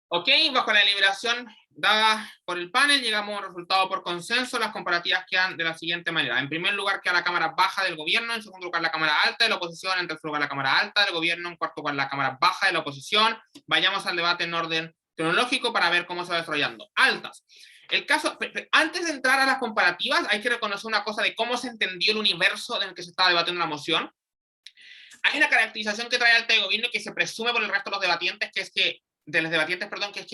Ok, bajo la deliberación dada por el panel, llegamos a un resultado por consenso. Las comparativas quedan de la siguiente manera. En primer lugar queda la Cámara Baja del Gobierno, en segundo lugar la Cámara Alta de la Oposición, en tercer lugar la Cámara Alta del Gobierno, en cuarto lugar la Cámara Baja de la Oposición. Vayamos al debate en orden cronológico para ver cómo se va desarrollando. Altas. El caso, antes de entrar a las comparativas, hay que reconocer una cosa de cómo se entendió el universo en el que se estaba debatiendo la moción. Hay una caracterización que trae Alta de Gobierno y que se presume por el resto de los debatientes, que es que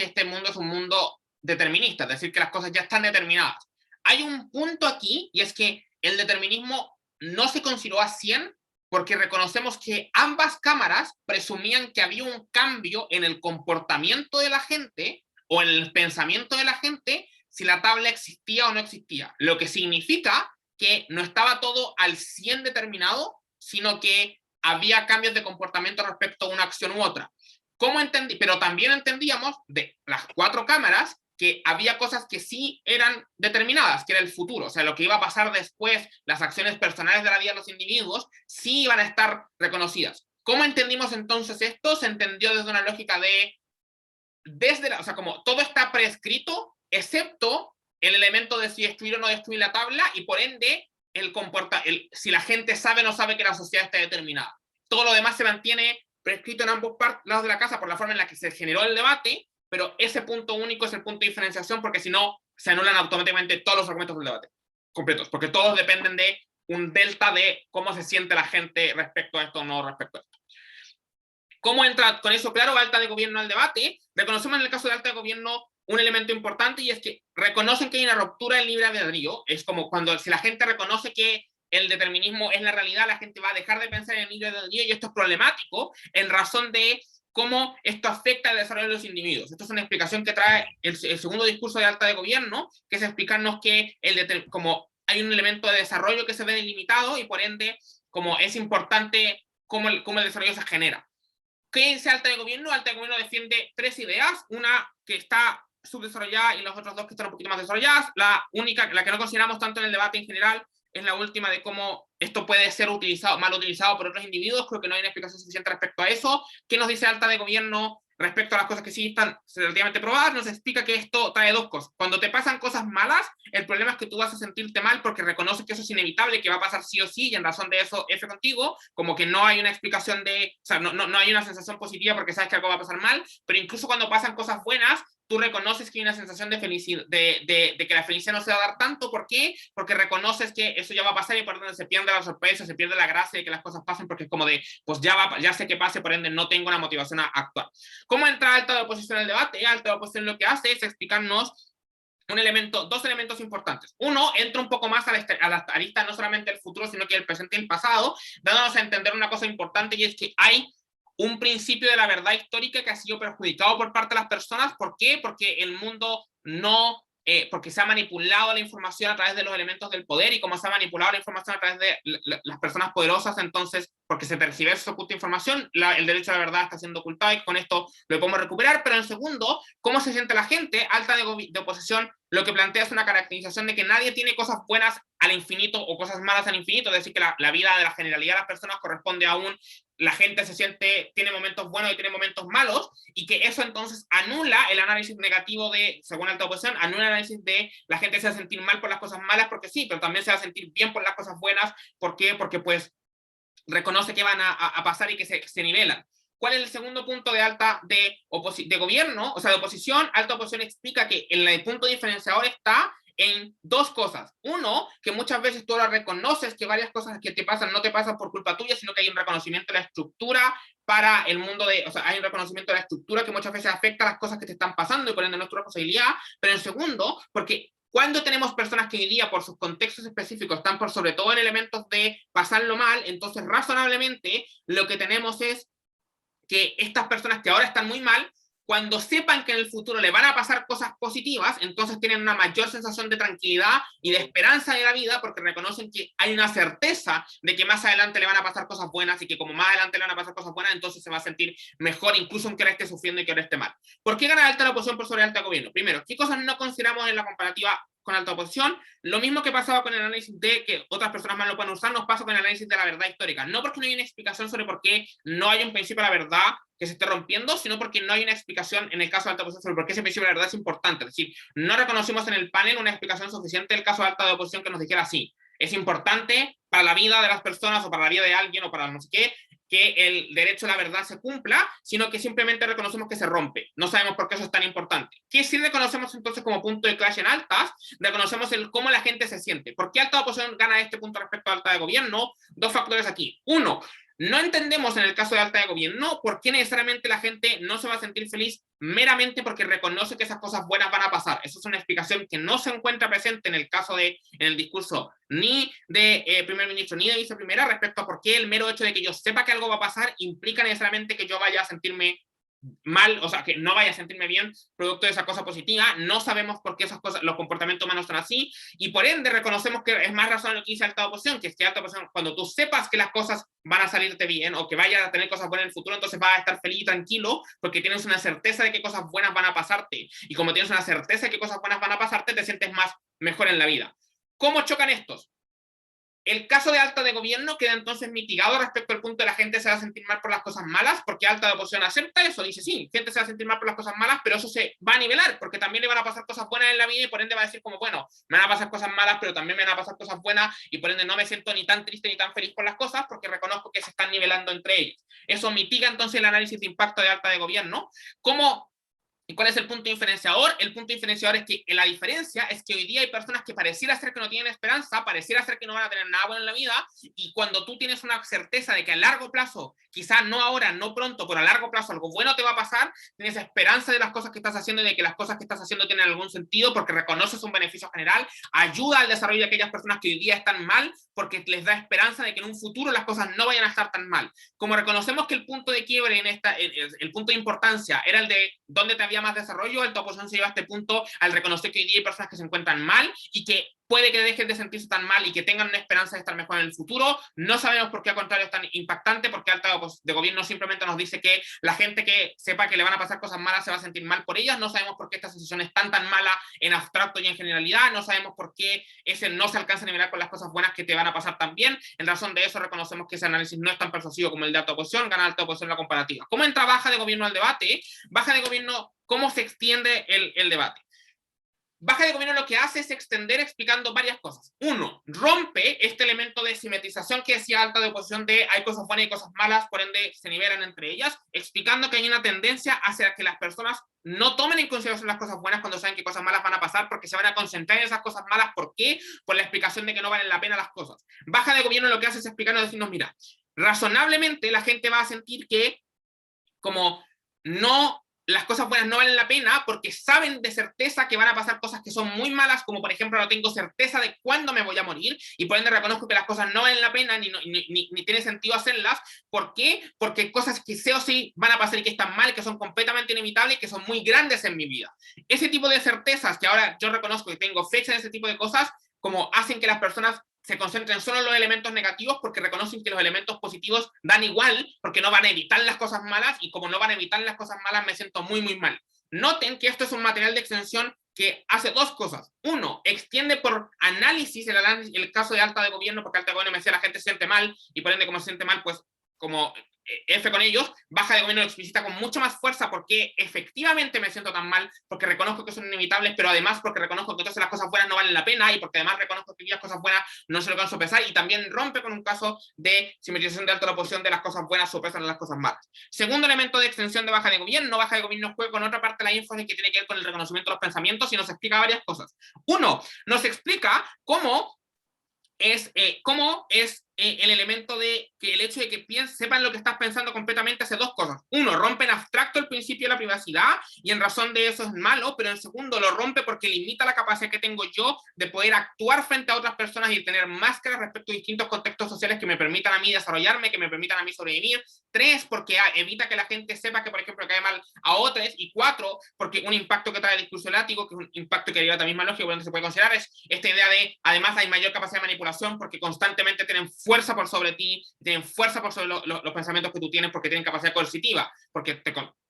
este mundo es un mundo determinista, es decir, que las cosas ya están determinadas. Hay un punto aquí, y es que el determinismo no se consideró a 100 porque reconocemos que ambas cámaras presumían que había un cambio en el comportamiento de la gente o en el pensamiento de la gente si la tabla existía o no existía, lo que significa que no estaba todo al 100 determinado, sino que había cambios de comportamiento respecto a una acción u otra. ¿Cómo entendí? Pero también entendíamos de las 4 cámaras que había cosas que sí eran determinadas, que era el futuro, o sea, lo que iba a pasar después, las acciones personales de la vida de los individuos, sí iban a estar reconocidas. ¿Cómo entendimos entonces esto? Se entendió desde una lógica de, o sea, como todo está prescrito, excepto el elemento de si destruir o no destruir la tabla, y por ende, si la gente sabe o no sabe que la sociedad está determinada. Todo lo demás se mantiene prescrito en ambos lados de la casa por la forma en la que se generó el debate, pero ese punto único es el punto de diferenciación, porque si no, se anulan automáticamente todos los argumentos del debate completos, porque todos dependen de un delta de cómo se siente la gente respecto a esto o no respecto a esto. ¿Cómo entra con eso claro Alta de Gobierno al debate? Reconocemos en el caso de Alta de Gobierno un elemento importante, y es que reconocen que hay una ruptura del libre albedrío. Es como cuando si la gente reconoce que el determinismo es la realidad, la gente va a dejar de pensar en el libre albedrío, y esto es problemático en razón de cómo esto afecta el desarrollo de los individuos. Esto es una explicación que trae el segundo discurso de Alta de Gobierno, que es explicarnos que como hay un elemento de desarrollo que se ve delimitado, y por ende como es importante cómo el desarrollo se genera. ¿Qué dice Alta de Gobierno? Alta de Gobierno defiende 3 ideas, una que está subdesarrollada y las otras 2 que están un poquito más desarrolladas. La única, la que no consideramos tanto en el debate en general, es la última de cómo esto puede ser mal utilizado por otros individuos. Creo que no hay una explicación suficiente respecto a eso. ¿Qué nos dice Alta de Gobierno respecto a las cosas que sí están relativamente probadas? Nos explica que esto trae 2 cosas. Cuando te pasan cosas malas, el problema es que tú vas a sentirte mal porque reconoces que eso es inevitable, que va a pasar sí o sí, y en razón de eso, F contigo, como que no hay una explicación de, o sea, no hay una sensación positiva porque sabes que algo va a pasar mal, pero incluso cuando pasan cosas buenas, tú reconoces que hay una sensación de felicidad, de que la felicidad no se va a dar tanto. ¿Por qué? Porque reconoces que eso ya va a pasar, y por ende se pierde la sorpresa, se pierde la gracia de que las cosas pasen, porque es como de, pues ya sé que pase, por ende no tengo una motivación a actuar. ¿Cómo entra Alta de Oposición al debate? Alta de Oposición lo que hace es explicarnos dos elementos importantes. Uno, entra un poco más a la arista no solamente el futuro, sino que el presente y el pasado, dándonos a entender una cosa importante, y es que hay un principio de la verdad histórica que ha sido perjudicado por parte de las personas. ¿Por qué? Porque el mundo no... porque se ha manipulado la información a través de los elementos del poder, y como se ha manipulado la información a través de las personas poderosas, entonces, porque se tergiversa, se oculta información, el derecho a la verdad está siendo ocultado, y con esto lo podemos recuperar. Pero en segundo, ¿cómo se siente la gente? Alta de Oposición lo que plantea es una caracterización de que nadie tiene cosas buenas al infinito o cosas malas al infinito, es decir, que la vida de la generalidad de las personas corresponde a la gente tiene momentos buenos y tiene momentos malos, y que eso entonces anula el análisis negativo según Alta Oposición, anula el análisis de la gente se va a sentir mal por las cosas malas, porque sí, pero también se va a sentir bien por las cosas buenas. ¿Por qué? Porque pues reconoce que van a pasar y que se nivelan. ¿Cuál es el segundo punto de Gobierno, o sea, de oposición? Alta Oposición explica que el punto diferenciador está en 2 cosas. Uno, que muchas veces tú ahora reconoces que varias cosas que te pasan no te pasan por culpa tuya, sino que hay un reconocimiento de la estructura para el mundo o sea, hay un reconocimiento de la estructura que muchas veces afecta a las cosas que te están pasando, y por ende no es tu responsabilidad. Pero en segundo, porque cuando tenemos personas que hoy día, por sus contextos específicos, están por sobre todo en elementos de pasarlo mal, entonces razonablemente lo que tenemos es que estas personas que ahora están muy mal, cuando sepan que en el futuro le van a pasar cosas positivas, entonces tienen una mayor sensación de tranquilidad y de esperanza de la vida, porque reconocen que hay una certeza de que más adelante le van a pasar cosas buenas, y que como más adelante le van a pasar cosas buenas, entonces se va a sentir mejor, incluso aunque ahora esté sufriendo y que ahora esté mal. ¿Por qué gana Alta la oposición por sobre Alta Gobierno? Primero, ¿qué cosas no consideramos en la comparativa con alta oposición. Lo mismo que pasaba con el análisis de que otras personas más lo pueden usar, nos pasa con el análisis de la verdad histórica. No porque no hay una explicación sobre por qué no hay un principio de la verdad que se esté rompiendo, sino porque no hay una explicación en el caso de alta oposición sobre por qué ese principio de la verdad es importante. Es decir, no reconocimos en el panel una explicación suficiente del caso de alta oposición que nos dijera así. Es importante para la vida de las personas o para la vida de alguien o para no sé qué, que el derecho a la verdad se cumpla, sino que simplemente reconocemos que se rompe. No sabemos por qué eso es tan importante. ¿Qué sí reconocemos entonces como punto de clash en altas? Reconocemos cómo la gente se siente. ¿Por qué alta oposición gana este punto respecto a alta de gobierno? Dos factores aquí. Uno, no entendemos en el caso de alta de gobierno por qué necesariamente la gente no se va a sentir feliz meramente porque reconoce que esas cosas buenas van a pasar. Eso es una explicación que no se encuentra presente en el caso en el discurso ni de primer ministro ni de viceprimera respecto a por qué el mero hecho de que yo sepa que algo va a pasar implica necesariamente que yo vaya a sentirme mal, o sea, que no vaya a sentirme bien producto de esa cosa positiva. No sabemos por qué esas cosas, los comportamientos humanos son así, y por ende reconocemos que es más razonable lo que dice alta oposición, que es que alta oposición, cuando tú sepas que las cosas van a salirte bien, o que vayas a tener cosas buenas en el futuro, entonces vas a estar feliz y tranquilo, porque tienes una certeza de que cosas buenas van a pasarte, y como tienes una certeza de que cosas buenas van a pasarte, te sientes más mejor en la vida. ¿Cómo chocan estos? El caso de alta de gobierno queda entonces mitigado respecto al punto de la gente se va a sentir mal por las cosas malas, porque alta de oposición acepta eso, dice sí, gente se va a sentir mal por las cosas malas, pero eso se va a nivelar, porque también le van a pasar cosas buenas en la vida y por ende va a decir como, bueno, me van a pasar cosas malas, pero también me van a pasar cosas buenas y por ende no me siento ni tan triste ni tan feliz por las cosas, porque reconozco que se están nivelando entre ellos. Eso mitiga entonces el análisis de impacto de alta de gobierno. ¿Y cuál es el punto diferenciador? El punto diferenciador es que la diferencia es que hoy día hay personas que pareciera ser que no tienen esperanza, pareciera ser que no van a tener nada bueno en la vida, y cuando tú tienes una certeza de que a largo plazo, quizás no ahora, no pronto, pero a largo plazo algo bueno te va a pasar, tienes esperanza de las cosas que estás haciendo y de que las cosas que estás haciendo tienen algún sentido porque reconoces un beneficio general, ayuda al desarrollo de aquellas personas que hoy día están mal porque les da esperanza de que en un futuro las cosas no vayan a estar tan mal. Como reconocemos que el punto de quiebre en el punto de importancia era el de dónde te había más desarrollo, alta oposición se lleva a este punto al reconocer que hoy día hay personas que se encuentran mal y que puede que dejen de sentirse tan mal y que tengan una esperanza de estar mejor en el futuro. No sabemos por qué al contrario es tan impactante, porque alta de gobierno simplemente nos dice que la gente que sepa que le van a pasar cosas malas se va a sentir mal por ellas. No sabemos por qué esta sensación es tan mala en abstracto y en generalidad. No sabemos por qué ese no se alcanza a nivelar con las cosas buenas que te van a pasar también. En razón de eso reconocemos que ese análisis no es tan persuasivo como el de alta oposición, gana alta oposición en la comparativa. ¿Cómo entra baja de gobierno al debate? Baja de gobierno, ¿cómo se extiende el debate? Baja de gobierno lo que hace es extender explicando varias cosas. Uno, rompe este elemento de simetrización que decía alta de oposición de hay cosas buenas y cosas malas, por ende se nivelan entre ellas, explicando que hay una tendencia hacia que las personas no tomen en consideración las cosas buenas cuando saben que cosas malas van a pasar, porque se van a concentrar en esas cosas malas. ¿Por qué? Por la explicación de que no valen la pena las cosas. Baja de gobierno lo que hace es explicarnos, decirnos, mira, razonablemente la gente va a sentir que como no, las cosas buenas no valen la pena porque saben de certeza que van a pasar cosas que son muy malas, como por ejemplo no tengo certeza de cuándo me voy a morir y por ende reconozco que las cosas no valen la pena ni tiene sentido hacerlas. ¿Por qué? Porque cosas que sí o sí van a pasar y que están mal, que son completamente inevitables y que son muy grandes en mi vida. Ese tipo de certezas que ahora yo reconozco que tengo fecha en ese tipo de cosas, como hacen que las personas se concentren solo en los elementos negativos porque reconocen que los elementos positivos dan igual porque no van a evitar las cosas malas y como no van a evitar las cosas malas me siento muy muy mal. Noten que esto es un material de extensión que hace dos cosas. Uno, extiende por análisis el caso de alta de gobierno, porque alta de gobierno me decía la gente se siente mal y por ende como se siente mal pues como F con ellos. Baja de gobierno lo explicita con mucha más fuerza porque efectivamente me siento tan mal, porque reconozco que son inevitables, pero además porque reconozco que todas las cosas buenas no valen la pena y porque además reconozco que las cosas buenas no se lo alcanzo a pesar, y también rompe con un caso de simetrización de alta oposición de las cosas buenas sopesan a las cosas malas. Segundo elemento de extensión de baja de gobierno juega con otra parte de la ínfose que tiene que ver con el reconocimiento de los pensamientos y nos explica varias cosas. Uno, nos explica cómo es el elemento de que el hecho de que sepan lo que estás pensando completamente hace dos cosas. Uno, rompe en abstracto el principio de la privacidad y en razón de eso es malo, pero en segundo lo rompe porque limita la capacidad que tengo yo de poder actuar frente a otras personas y tener máscaras respecto a distintos contextos sociales que me permitan a mí desarrollarme, que me permitan a mí sobrevivir. Tres, porque evita que la gente sepa que, por ejemplo, cae mal a otros. Y cuatro, porque un impacto que trae el discurso elático, que es un impacto que deriva también más lógico, donde se puede considerar, es esta idea de, además hay mayor capacidad de manipulación porque constantemente tienen fuerza por sobre ti, tienen fuerza por sobre los pensamientos que tú tienes porque tienen capacidad coercitiva, porque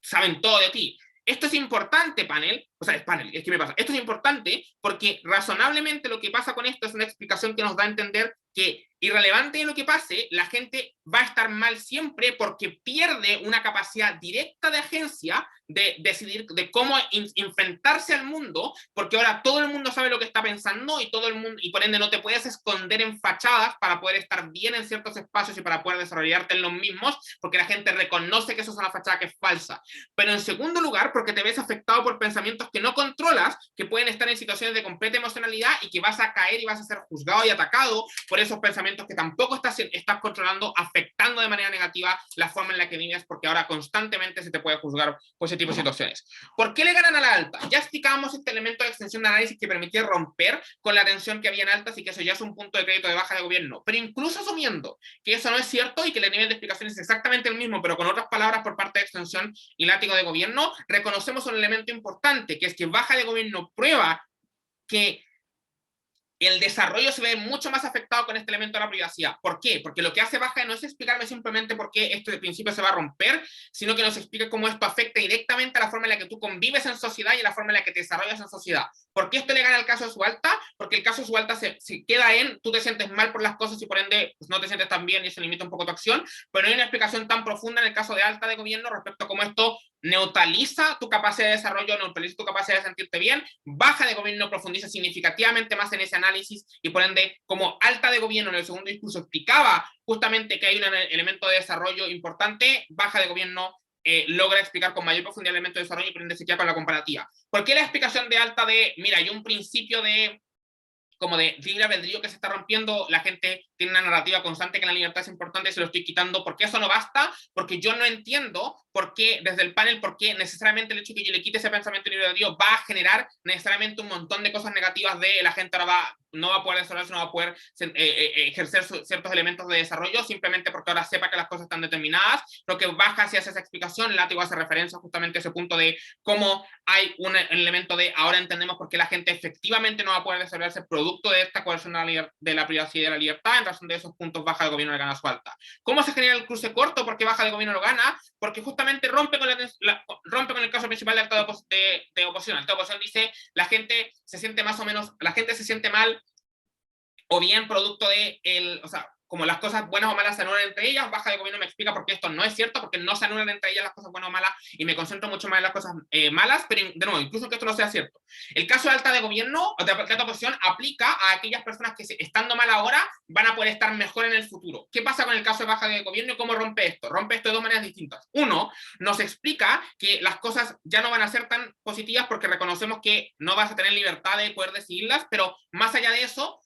saben todo de ti. Esto es importante, panel, o sea, es panel, es que me pasa. Esto es importante porque razonablemente lo que pasa con esto es una explicación que nos da a entender que, irrelevante de lo que pase, la gente va a estar mal siempre porque pierde una capacidad directa de agencia de decidir de cómo enfrentarse al mundo, porque ahora todo el mundo sabe lo que está pensando y todo el mundo, y por ende no te puedes esconder en fachadas para poder estar bien en ciertos espacios y para poder desarrollarte en los mismos, porque la gente reconoce que eso es una fachada que es falsa. Pero en segundo lugar, porque te ves afectado por pensamientos que no controlas, que pueden estar en situaciones de completa emocionalidad y que vas a caer y vas a ser juzgado y atacado por esos pensamientos que tampoco estás controlando, afectando de manera negativa la forma en la que vives, porque ahora constantemente se te puede juzgar por ese tipo de situaciones. ¿Por qué le ganan a la alta? Ya explicábamos este elemento de extensión de análisis que permitía romper con la tensión que había en altas y que eso ya es un punto de crédito de baja de gobierno. Pero incluso asumiendo que eso no es cierto y que el nivel de explicación es exactamente el mismo, pero con otras palabras por parte de extensión y látigo de gobierno, reconocemos un elemento importante, que es que baja de gobierno prueba que el desarrollo se ve mucho más afectado con este elemento de la privacidad. ¿Por qué? Porque lo que hace Baja no es explicarme simplemente por qué esto de principio se va a romper, sino que nos explica cómo esto afecta directamente a la forma en la que tú convives en sociedad y a la forma en la que te desarrollas en sociedad. ¿Por qué esto le gana al caso de Sualta? Porque el caso de Sualta se queda en tú te sientes mal por las cosas y por ende pues, no te sientes tan bien y eso limita un poco tu acción, pero no hay una explicación tan profunda en el caso de alta de gobierno respecto a cómo esto neutraliza tu capacidad de desarrollo, neutraliza tu capacidad de sentirte bien. Baja de gobierno profundiza significativamente más en ese análisis y por ende, como alta de gobierno en el segundo discurso explicaba justamente que hay un elemento de desarrollo importante, baja de gobierno logra explicar con mayor profundidad el elemento de desarrollo y por ende se queda con la comparativa. ¿Por qué la explicación de alta de, mira, hay un principio de como de libre albedrío que se está rompiendo, la gente tiene una narrativa constante que la libertad es importante y se lo estoy quitando, porque eso no basta, porque yo no entiendo por qué, desde el panel, por qué necesariamente el hecho de que yo le quite ese pensamiento libre albedrío va a generar necesariamente un montón de cosas negativas de la gente ahora no va a poder desarrollarse, no va a poder ejercer ciertos elementos de desarrollo, simplemente porque ahora sepa que las cosas están determinadas. Lo que baja hacia esa explicación, Látigo hace referencia justamente a ese punto de cómo hay un elemento de ahora entendemos por qué la gente efectivamente no va a poder desarrollarse producto de esta coerción de la privacidad y de la libertad. En razón de esos puntos, baja de gobierno le gana su alta. ¿Cómo se genera el cruce corto? ¿Por qué baja de gobierno lo gana? Porque justamente rompe con el caso principal de acto de oposición. El acto de oposición dice la gente se siente más o menos, la gente se siente mal o bien producto de o sea, como las cosas buenas o malas se anulan entre ellas. Baja de gobierno me explica por qué esto no es cierto, porque no se anulan entre ellas las cosas buenas o malas y me concentro mucho más en las cosas malas, pero de nuevo, incluso que esto no sea cierto. El caso de alta de gobierno, o de alta oposición, aplica a aquellas personas que estando mal ahora van a poder estar mejor en el futuro. ¿Qué pasa con el caso de baja de gobierno y cómo rompe esto? Rompe esto de dos maneras distintas. Uno, nos explica que las cosas ya no van a ser tan positivas porque reconocemos que no vas a tener libertad de poder decidirlas, pero más allá de eso,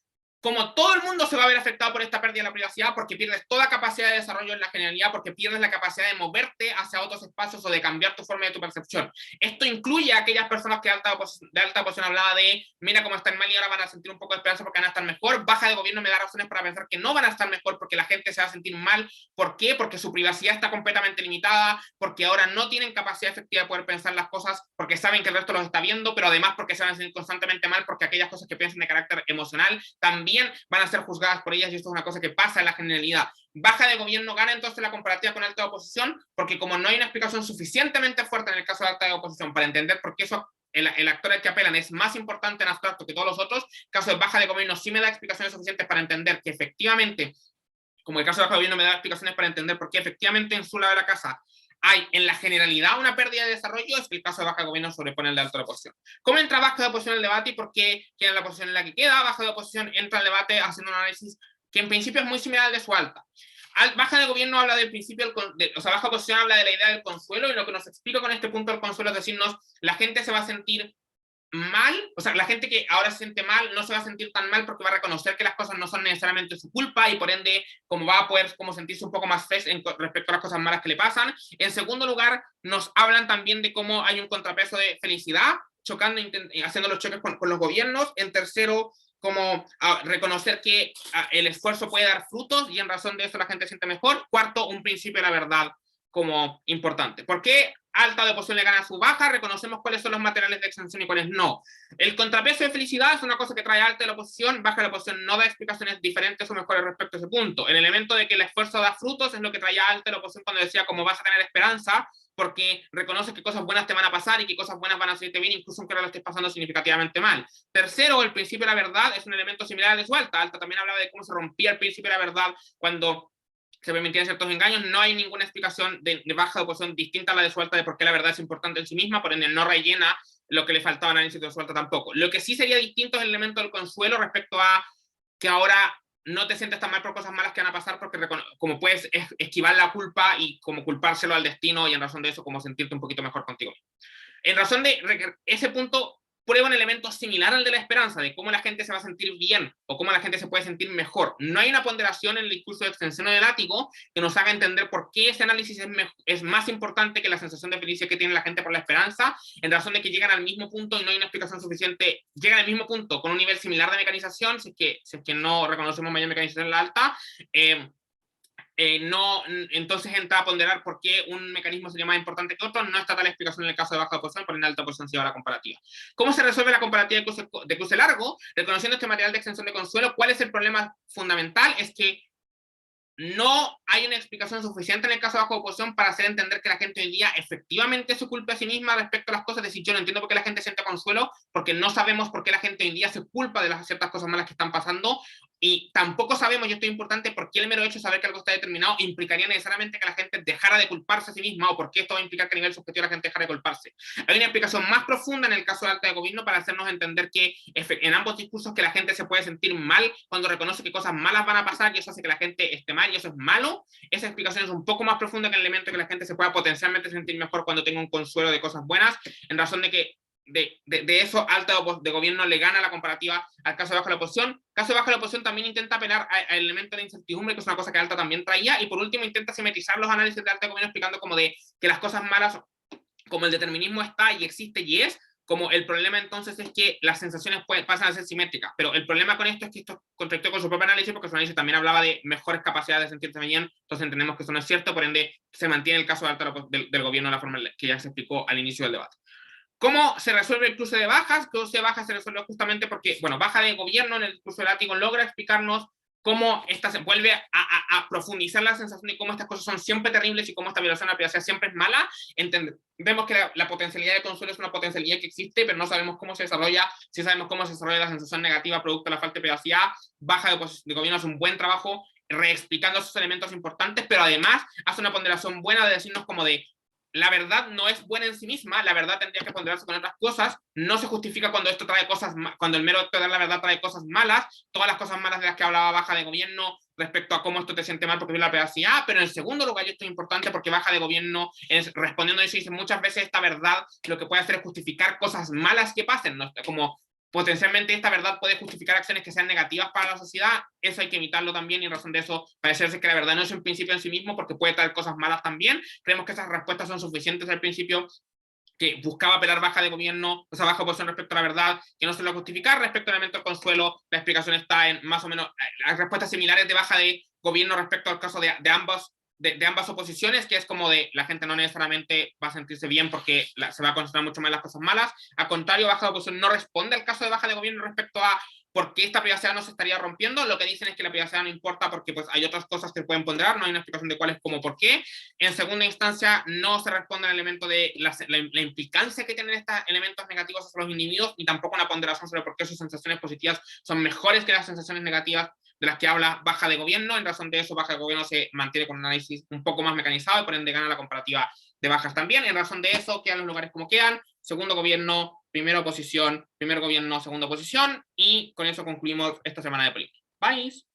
como todo el mundo se va a ver afectado por esta pérdida de la privacidad, porque pierdes toda capacidad de desarrollo en la generalidad, porque pierdes la capacidad de moverte hacia otros espacios o de cambiar tu forma de tu percepción. Esto incluye a aquellas personas que de alta oposición hablaba de, mira cómo están mal y ahora van a sentir un poco de esperanza porque van a estar mejor. Baja de gobierno me da razones para pensar que no van a estar mejor porque la gente se va a sentir mal. ¿Por qué? Porque su privacidad está completamente limitada, porque ahora no tienen capacidad efectiva de poder pensar las cosas, porque saben que el resto los está viendo, pero además porque se van a sentir constantemente mal, porque aquellas cosas que piensan de carácter emocional también van a ser juzgadas por ellas y esto es una cosa que pasa en la generalidad. Baja de gobierno gana entonces la comparativa con alta de oposición porque como no hay una explicación suficientemente fuerte en el caso de alta de oposición para entender por qué eso el actor al que apelan es más importante en abstracto que todos los otros, el caso de baja de gobierno sí me da explicaciones suficientes para entender que efectivamente, como el caso de baja de gobierno me da explicaciones para entender por qué efectivamente en su lado de la casa hay en la generalidad una pérdida de desarrollo, es que el caso de baja de gobierno sobrepone el de alta de oposición. ¿Cómo entra baja de oposición en el debate y por qué queda en la posición en la que queda? Baja de oposición entra al debate haciendo un análisis que en principio es muy similar al de su alta. Baja de gobierno habla del principio, o sea, baja de oposición habla de la idea del consuelo y lo que nos explica con este punto del consuelo es decirnos, la gente se va a sentir mal, o sea, la gente que ahora se siente mal no se va a sentir tan mal porque va a reconocer que las cosas no son necesariamente su culpa y por ende como va a poder como sentirse un poco más fresh respecto a las cosas malas que le pasan. En segundo lugar, nos hablan también de cómo hay un contrapeso de felicidad, chocando, haciendo los choques con los gobiernos. En tercero, como reconocer que el esfuerzo puede dar frutos y en razón de eso la gente se siente mejor. Cuarto, un principio de la verdad como importante. ¿Por qué alta de oposición le gana a su baja, reconocemos cuáles son los materiales de extensión y cuáles no. El contrapeso de felicidad es una cosa que trae alta de la oposición, baja de la oposición no da explicaciones diferentes o mejores respecto a ese punto. El elemento de que el esfuerzo da frutos es lo que traía alta de la oposición cuando decía cómo vas a tener esperanza, porque reconoces que cosas buenas te van a pasar y que cosas buenas van a salirte bien, incluso aunque ahora lo estés pasando significativamente mal. Tercero, el principio de la verdad es un elemento similar al de su alta. Alta también hablaba de cómo se rompía el principio de la verdad cuando se permitían ciertos engaños. No hay ninguna explicación de baja de oposición distinta a la de su alta de por qué la verdad es importante en sí misma, por ende no rellena lo que le faltaba en análisis de su alta tampoco. Lo que sí sería distinto es el elemento del consuelo respecto a que ahora no te sientes tan mal por cosas malas que van a pasar, porque como puedes esquivar la culpa y como culpárselo al destino, y en razón de eso como sentirte un poquito mejor contigo. En razón de ese punto, prueba un elemento similar al de la esperanza, de cómo la gente se va a sentir bien o cómo la gente se puede sentir mejor. No hay una ponderación en el discurso de extensión o de látigo que nos haga entender por qué ese análisis es más importante que la sensación de felicidad que tiene la gente por la esperanza, en razón de que llegan al mismo punto y no hay una explicación suficiente. Llegan al mismo punto con un nivel similar de mecanización, si es que no reconocemos mayor mecanización en la alta, entonces entra a ponderar por qué un mecanismo sería más importante que otro. No está tal explicación en el caso de baja oposición, pero en alta oposición se lleva la comparativa. ¿Cómo se resuelve la comparativa de cruce largo? Reconociendo este material de extensión de consuelo, ¿cuál es el problema fundamental? Es que no hay una explicación suficiente en el caso de baja oposición para hacer entender que la gente hoy día efectivamente se culpa a sí misma respecto a las cosas. Es decir, yo no entiendo por qué la gente siente consuelo, porque no sabemos por qué la gente hoy día se culpa de las ciertas cosas malas que están pasando, y tampoco sabemos, y esto es importante, por qué el mero hecho de saber que algo está determinado implicaría necesariamente que la gente dejara de culparse a sí misma, o por qué esto va a implicar que a nivel subjetivo la gente dejara de culparse. Hay una explicación más profunda en el caso de alta de gobierno para hacernos entender que en ambos discursos que la gente se puede sentir mal cuando reconoce que cosas malas van a pasar y eso hace que la gente esté mal y eso es malo. Esa explicación es un poco más profunda que el elemento de que la gente se pueda potencialmente sentir mejor cuando tenga un consuelo de cosas buenas, en razón de que de eso alta de gobierno le gana la comparativa al caso de baja de la oposición. Caso de baja de la oposición también intenta apelar al elemento de incertidumbre, que es una cosa que alta también traía, y por último intenta simetrizar los análisis de alta de gobierno explicando como de que las cosas malas, como el determinismo está y existe y es, como el problema entonces es que las sensaciones pasan a ser simétricas, pero el problema con esto es que esto contradictó con su propio análisis, porque su análisis también hablaba de mejores capacidades de sentirse bien, entonces entendemos que eso no es cierto, por ende se mantiene el caso de alta del gobierno de la forma que ya se explicó al inicio del debate. ¿Cómo se resuelve el cruce de bajas? El cruce de bajas se resuelve justamente porque, bueno, baja de gobierno en el cruce de látigo logra explicarnos cómo esta se vuelve a profundizar la sensación de cómo estas cosas son siempre terribles y cómo esta violación a la privacidad siempre es mala. Entendemos que la potencialidad de consuelo es una potencialidad que existe, pero no sabemos cómo se desarrolla. Sí sabemos cómo se desarrolla la sensación negativa producto de la falta de privacidad. Baja de gobierno hace un buen trabajo reexplicando esos elementos importantes, pero además hace una ponderación buena de decirnos como de la verdad no es buena en sí misma, la verdad tendría que ponderarse con otras cosas, no se justifica cuando esto trae cosas, cuando el mero acto de dar la verdad trae cosas malas, todas las cosas malas de las que hablaba baja de gobierno respecto a cómo esto te siente mal porque viola la privacidad, pero en segundo lugar, y esto es importante porque baja de gobierno, respondiendo a eso, dice muchas veces esta verdad lo que puede hacer es justificar cosas malas que pasen, ¿no? Como potencialmente esta verdad puede justificar acciones que sean negativas para la sociedad, eso hay que evitarlo también, y en razón de eso parecerse que la verdad no es un principio en sí mismo porque puede traer cosas malas también. Creemos que esas respuestas son suficientes al principio que buscaba apelar baja de gobierno, o sea, baja oposición respecto a la verdad, que no se lo justificar. Respecto al elemento del consuelo, la explicación está en más o menos las respuestas similares de baja de gobierno respecto al caso de ambas oposiciones, que es como de la gente no necesariamente va a sentirse bien porque se va a concentrar mucho más en las cosas malas. Al contrario, baja de oposición no responde al caso de baja de gobierno respecto a por qué esta privacidad no se estaría rompiendo. Lo que dicen es que la privacidad no importa porque pues, hay otras cosas que pueden ponderar, no hay una explicación de cuáles, como por qué. En segunda instancia, no se responde al elemento de la implicancia que tienen estos elementos negativos hacia los individuos, ni tampoco una ponderación sobre por qué sus sensaciones positivas son mejores que las sensaciones negativas de las que habla baja de gobierno. En razón de eso, baja de gobierno se mantiene con un análisis un poco más mecanizado y por ende gana la comparativa de bajas también. En razón de eso, quedan los lugares como quedan: segundo gobierno, primera oposición, primer gobierno, segunda oposición, y con eso concluimos esta semana de política. Bye.